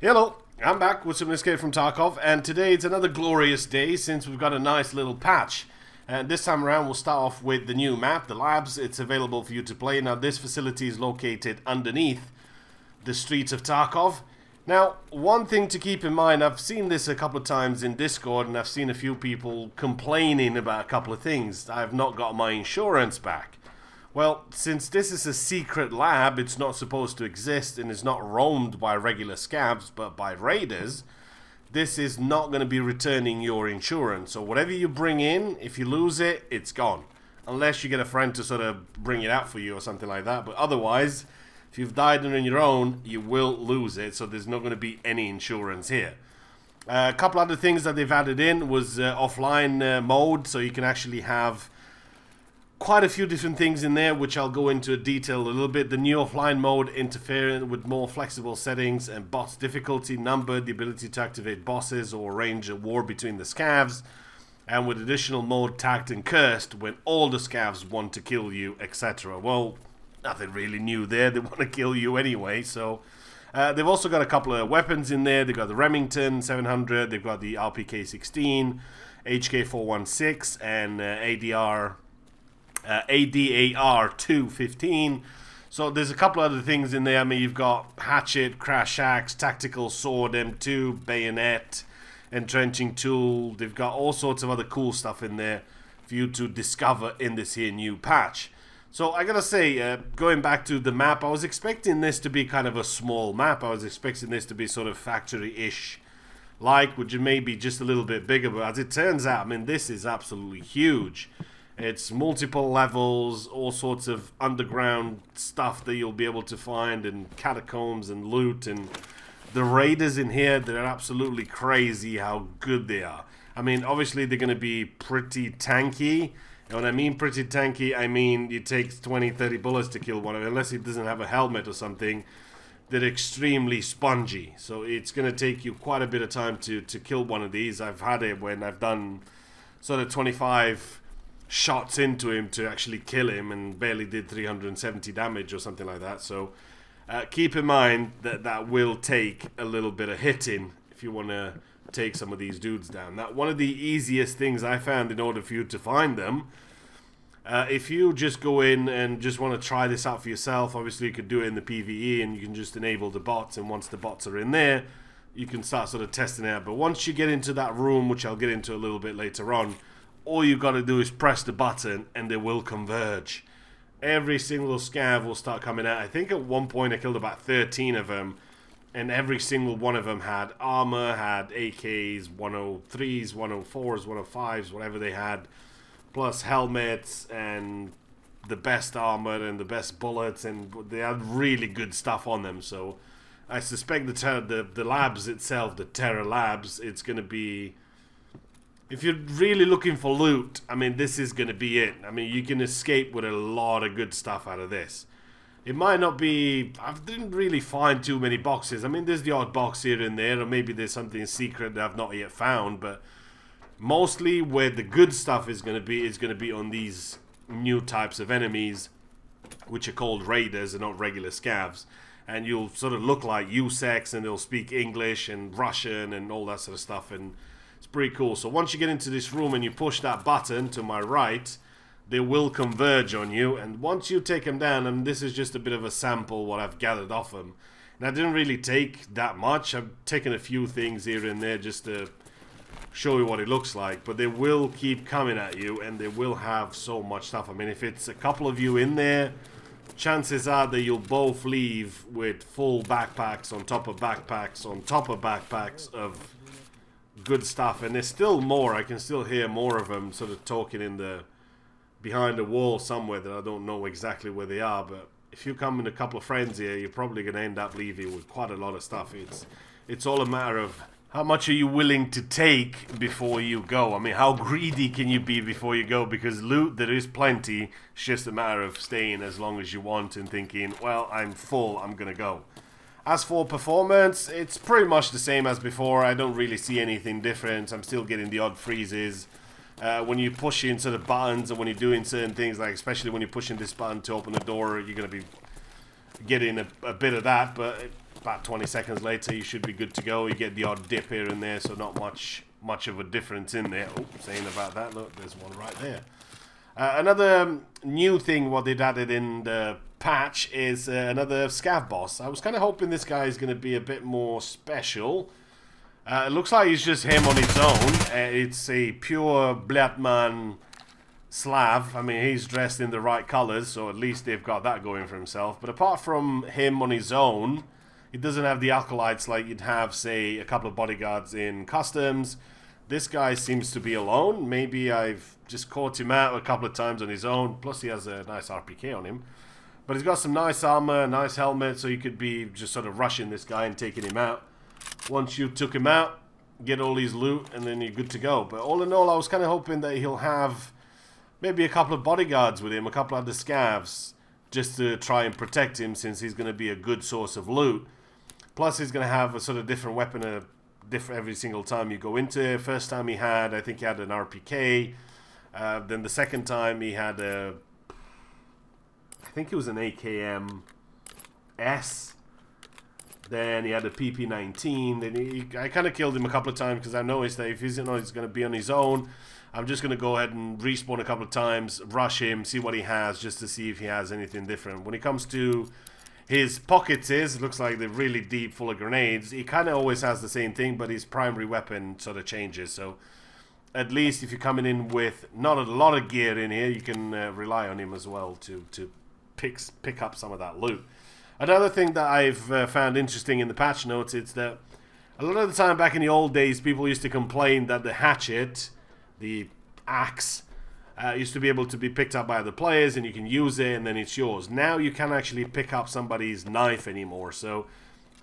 Hello, I'm back with some Escape from Tarkov, and today it's another glorious day since we've got a nice little patch. And this time around we'll start off with the new map, the labs. It's available for you to play. Now this facility is located underneath the streets of Tarkov. Now, one thing to keep in mind, I've seen this a couple of times in Discord and I've seen a few people complaining about a couple of things. I have not got my insurance back. Well, since this is a secret lab, it's not supposed to exist and is not roamed by regular scavs, but by raiders, this is not going to be returning your insurance. So whatever you bring in, if you lose it, it's gone. Unless you get a friend to sort of bring it out for you or something like that. But otherwise, if you've died on your own, you will lose it. So there's not going to be any insurance here. A couple other things that they've added in was offline mode. So you can actually have quite a few different things in there, which I'll go into detail a little bit. The new offline mode interfering with more flexible settings and boss difficulty, number, the ability to activate bosses or arrange a war between the scavs, and with additional mode tagged and cursed when all the scavs want to kill you, etc. Well, nothing really new there. They want to kill you anyway, so they've also got a couple of weapons in there. They've got the Remington 700, they've got the RPK-16, HK-416, and ADAR 215. So there's a couple other things in there. I mean, you've got hatchet, crash axe, tactical sword M2, bayonet, entrenching tool. They've got all sorts of other cool stuff in there for you to discover in this here new patch. So I gotta say, going back to the map, I was expecting this to be kind of a small map. I was expecting this to be sort of factory-ish like, which may be just a little bit bigger, but as it turns out, I mean, this is absolutely huge. It's multiple levels, all sorts of underground stuff that you'll be able to find, and catacombs and loot, and the raiders in here, they're absolutely crazy how good they are. I mean, obviously they're going to be pretty tanky, and when I mean pretty tanky, I mean it takes 20-30 bullets to kill one of them, unless he doesn't have a helmet or something. They're extremely spongy, so it's going to take you quite a bit of time to kill one of these. I've had it when I've done sort of 25 shots into him to actually kill him and barely did 370 damage or something like that. So keep in mind that that will take a little bit of hitting if you want to take some of these dudes down. Now, one of the easiest things I found in order for you to find them, if you just go in and just want to try this out for yourself, obviously you could do it in the PvE and you can just enable the bots, and once the bots are in there you can start sort of testing it out. But once you get into that room, which I'll get into a little bit later on, all you got to do is press the button and they will converge. Every single scav will start coming out. I think at one point I killed about 13 of them, and every single one of them had armor, had AKs, 103s, 104s, 105s, whatever they had, plus helmets and the best armor and the best bullets, and they had really good stuff on them. So I suspect the labs itself, the Terror Labs, it's going to be, if you're really looking for loot, I mean, this is going to be it. I mean, you can escape with a lot of good stuff out of this. It might not be, I didn't really find too many boxes. I mean, there's the odd box here and there, or maybe there's something secret that I've not yet found, but mostly where the good stuff is going to be on these new types of enemies, which are called raiders and not regular scavs. And you'll sort of look like USEX, and they'll speak English and Russian and all that sort of stuff, and it's pretty cool. So once you get into this room and you push that button to my right, they will converge on you, and once you take them down, and this is just a bit of a sample what I've gathered off them, and I didn't really take that much. I've taken a few things here and there just to show you what it looks like, but they will keep coming at you and they will have so much stuff. I mean, if it's a couple of you in there, chances are that you'll both leave with full backpacks on top of backpacks on top of backpacks of good stuff. And there's still more. I can still hear more of them sort of talking in the behind the wall somewhere that I don't know exactly where they are. But if you come in a couple of friends here, you're probably going to end up leaving with quite a lot of stuff. It's all a matter of how much are you willing to take before you go. I mean, how greedy can you be before you go? Because loot, there is plenty. It's just a matter of staying as long as you want and thinking, well, I'm full, I'm going to go. As for performance, it's pretty much the same as before. I don't really see anything different. I'm still getting the odd freezes. When you push in sort of buttons, and when you're doing certain things, like especially when you're pushing this button to open the door, you're going to be getting a bit of that. But about 20 seconds later, you should be good to go. You get the odd dip here and there, so not much of a difference in there. Oh, saying about that, look, there's one right there. Another new thing what they'd added in the patch is another scav boss. I was kind of hoping this guy is going to be a bit more special. It looks like he's just him on his own. It's a pure Blattman Slav. I mean, he's dressed in the right colors, so at least they've got that going for himself. But apart from him on his own, he doesn't have the acolytes like you'd have, say, a couple of bodyguards in customs. This guy seems to be alone. Maybe I've just caught him out a couple of times on his own. Plus, he has a nice RPK on him. But he's got some nice armor, nice helmet, so you could be just sort of rushing this guy and taking him out. Once you took him out, get all his loot, and then you're good to go. But all in all, I was kind of hoping that he'll have maybe a couple of bodyguards with him, a couple of other scavs, just to try and protect him, since he's going to be a good source of loot. Plus, he's going to have a sort of different weapon every single time you go into it. First time he had, I think he had an RPK. Then the second time he had a, I think it was an AKM-S. Then he had a PP-19. Then I kind of killed him a couple of times because I noticed that if he's going to be on his own, I'm just going to go ahead and respawn a couple of times, rush him, see what he has, just to see if he has anything different. When it comes to his pockets, it looks like they're really deep, full of grenades. He kind of always has the same thing, but his primary weapon sort of changes. So at least if you're coming in with not a lot of gear in here, you can rely on him as well to pick up some of that loot. Another thing that I've found interesting in the patch notes is that a lot of the time back in the old days, people used to complain that the hatchet, the axe, used to be able to be picked up by other players and you can use it and then it's yours. Now you can't actually pick up somebody's knife anymore. So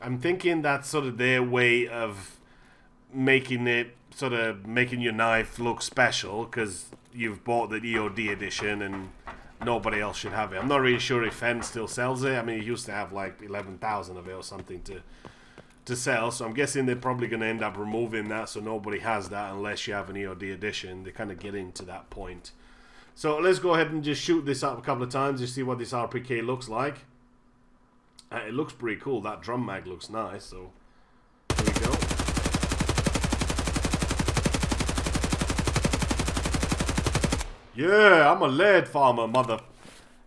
I'm thinking that's sort of their way of making it, sort of making your knife look special because you've bought the EOD edition and nobody else should have it. I'm not really sure if Fen still sells it. I mean, he used to have like 11,000 of it or something to sell. So I'm guessing they're probably going to end up removing that so nobody has that unless you have an EOD edition. They kind of get into that point. So let's go ahead and just shoot this up a couple of times to see what this RPK looks like. It looks pretty cool. That drum mag looks nice. So there we go. Yeah, I'm a lead farmer, mother.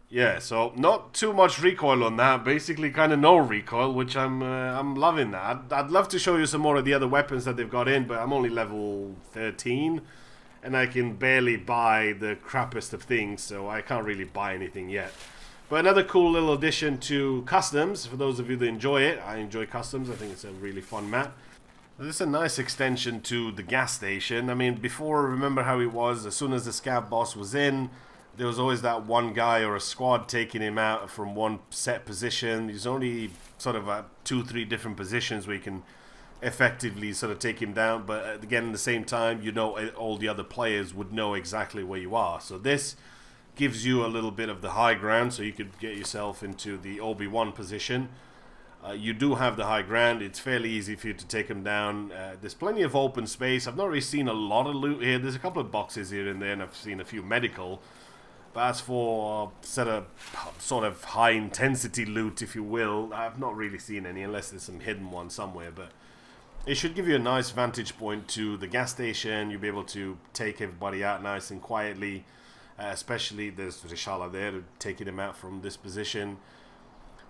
Yeah, so not too much recoil on that. Basically, kind of no recoil, which I'm loving that. I'd love to show you some more of the other weapons that they've got in, but I'm only level 13, and I can barely buy the crappiest of things, so I can't really buy anything yet. But another cool little addition to customs, for those of you that enjoy it. I enjoy customs. I think it's a really fun map. This is a nice extension to the gas station. I mean, before, remember how it was, as soon as the scav boss was in, there was always that one guy or a squad taking him out from one set position. There's only sort of 2-3 different positions where you can effectively sort of take him down. But again, at the same time, you know, all the other players would know exactly where you are. So this gives you a little bit of the high ground, so you could get yourself into the OB1 position. You do have the high ground. It's fairly easy for you to take them down. There's plenty of open space. I've not really seen a lot of loot here. There's a couple of boxes here and there, and I've seen a few medical. But as for sort of high intensity loot, if you will, I've not really seen any, unless there's some hidden one somewhere. But it should give you a nice vantage point to the gas station. You'll be able to take everybody out nice and quietly. Especially there's Rishala there, taking him out from this position.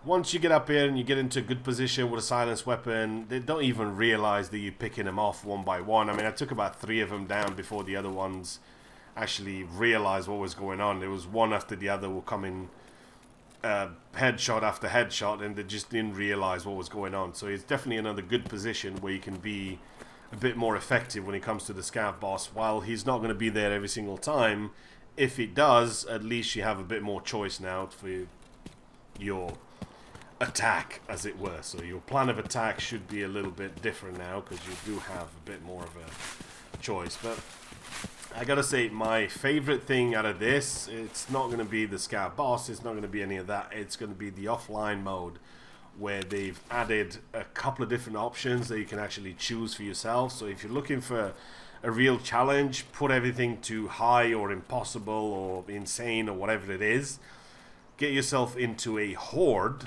Once you get up here and you get into a good position with a silenced weapon, they don't even realize that you're picking them off one by one. I mean, I took about 3 of them down before the other ones actually realized what was going on. There was one after the other were coming headshot after headshot, and they just didn't realize what was going on. So it's definitely another good position where you can be a bit more effective when it comes to the scav boss. While he's not going to be there every single time, if it does, at least you have a bit more choice now for your attack, as it were. So your plan of attack should be a little bit different now, because you do have a bit more of a choice. But I gotta say, my favorite thing out of this, it's not going to be the scav boss, it's not going to be any of that, it's going to be the offline mode, where they've added a couple of different options that you can actually choose for yourself. So if you're looking for a real challenge, put everything to high or impossible or insane or whatever it is. Get yourself into a horde.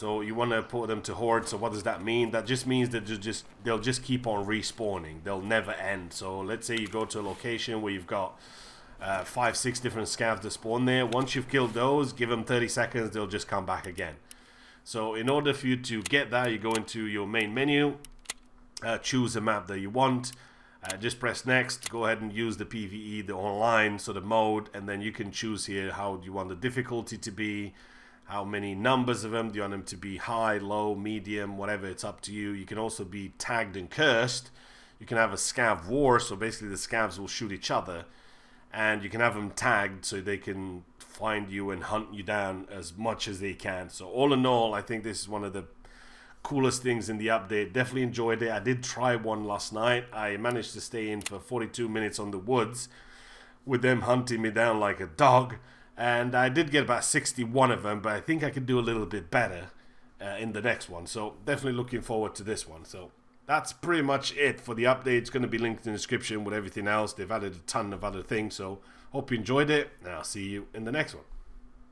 So you want to put them to horde. So what does that mean? That just means that they'll just keep on respawning. They'll never end. So let's say you go to a location where you've got 5-6 different scavs that spawn there. Once you've killed those, give them 30 seconds, they'll just come back again. So in order for you to get that, you go into your main menu, choose a map that you want, just press next, go ahead and use the PvE, the online sort of mode, and then you can choose here how do you want the difficulty to be, how many numbers of them, do you want them to be high, low, medium, whatever, it's up to you. You can also be tagged and cursed. You can have a scav war, so basically the scavs will shoot each other, and you can have them tagged so they can find you and hunt you down as much as they can. So all in all, I think this is one of the coolest things in the update. Definitely enjoyed it. I did try one last night. I managed to stay in for 42 minutes on the woods with them hunting me down like a dog, and I did get about 61 of them, but I think I could do a little bit better in the next one. So definitely looking forward to this one. So that's pretty much it for the update. It's going to be linked in the description with everything else. They've added a ton of other things, so hope you enjoyed it, and I'll see you in the next one.